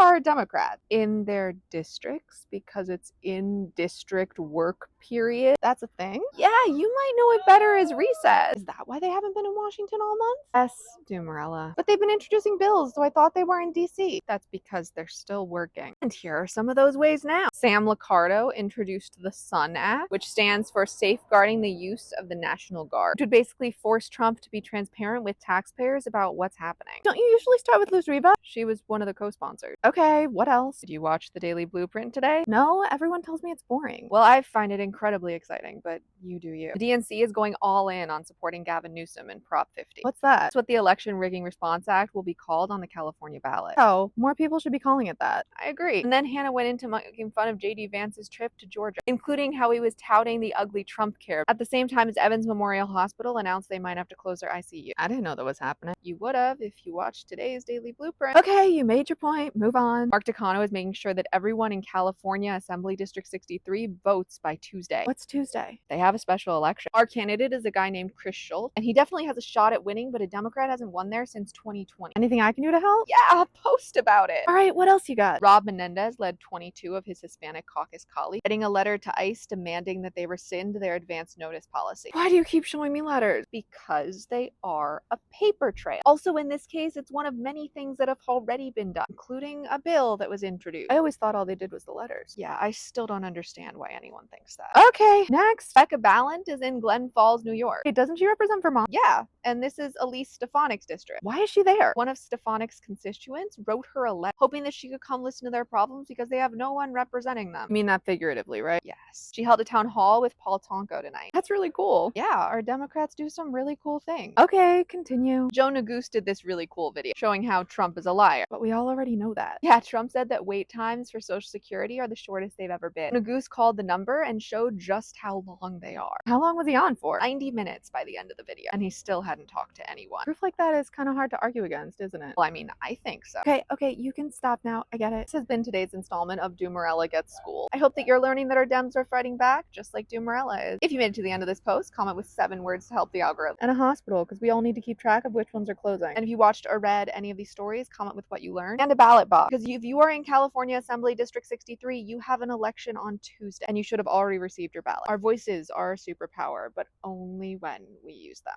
are Democrats in their districts because it's in district work period. That's a thing. Yeah, you might know it better as recess. Is that why they haven't been in Washington all month? Yes, Dumarella. But they've been introducing bills, so I thought they were in DC. That's because they're still working. And here are some of those ways now. Sam Liccardo introduced the SUN Act, which stands for Safeguarding the Use of the National Guard, which would basically force Trump to be transparent with taxpayers about what's happening. Don't you usually start with Luz Riva? She was one of the co-sponsors. Okay, what else? Did you watch the Daily Blueprint today? No, everyone tells me it's boring. Well, I find it incredibly exciting, but you do you. The DNC is going all in on supporting Gavin Newsom in Prop 50. What's that? That's what the Election Rigging Response Act will be called on the California ballot. Oh, more people should be calling it that. I agree. And then Hannah went into making fun of JD Vance's trip to Georgia, including how he was touting the ugly Trump care at the same time as Evans Memorial Hospital announced they might have to close their ICU. I didn't know that was happening. You would have if you watched today's Daily Blueprint. Okay, you made your point. Move on. Mark Takano is making sure that everyone in California Assembly District 63 votes by Tuesday. What's Tuesday? They have a special election. Our candidate is a guy named Chris Schultz, and he definitely has a shot at winning, but a Democrat hasn't won there since 2020. Anything I can do to help? Yeah, post about it. All right, what else you got? Rob Menendez led 22 of his Hispanic caucus colleagues, writing a letter to ICE demanding that they rescind their advance notice policy. Why do you keep showing me letters? Because they are a paper trail. Also, in this case, it's one of many things that have already been done, including a bill that was introduced. I always thought all they did was the letters. Yeah, I still don't understand why anyone thinks that. Okay, next. Becca Balint is in Glen Falls, New York. Hey, doesn't she represent Vermont? Yeah, and this is Elise Stefanik's district. Why is she there? One of Stefanik's constituents wrote her a letter hoping that she could come listen to their problems because they have no one representing them. I mean that figuratively, right? Yes. She held a town hall with Paul Tonko tonight. That's really cool. Yeah, our Democrats do some really cool things. Okay, continue. Joe Neguse did this really cool video showing how Trump is a liar. But we all already know that. Yeah, Trump said that wait times for Social Security are the shortest they've ever been. Neguse called the number and showed just how long they are. How long was he on for? 90 minutes by the end of the video. And he still hadn't talked to anyone. Proof like that is kind of hard to argue against, isn't it? Well, I mean, I think so. Okay, you can stop now. I get it. This has been today's installment of Dumarella Gets Schooled. I hope that you're learning that our Dems are fighting back, just like Dumarella is. If you made it to the end of this post, comment with 7 words to help the algorithm. And a hospital, because we all need to keep track of which ones are closing. And if you watched or read any of these stories, comment with what you learned. And a ballot box, because if you are in California Assembly District 63, you have an election on Tuesday, and you should have already received your ballot. Our voices are a superpower, but only when we use them.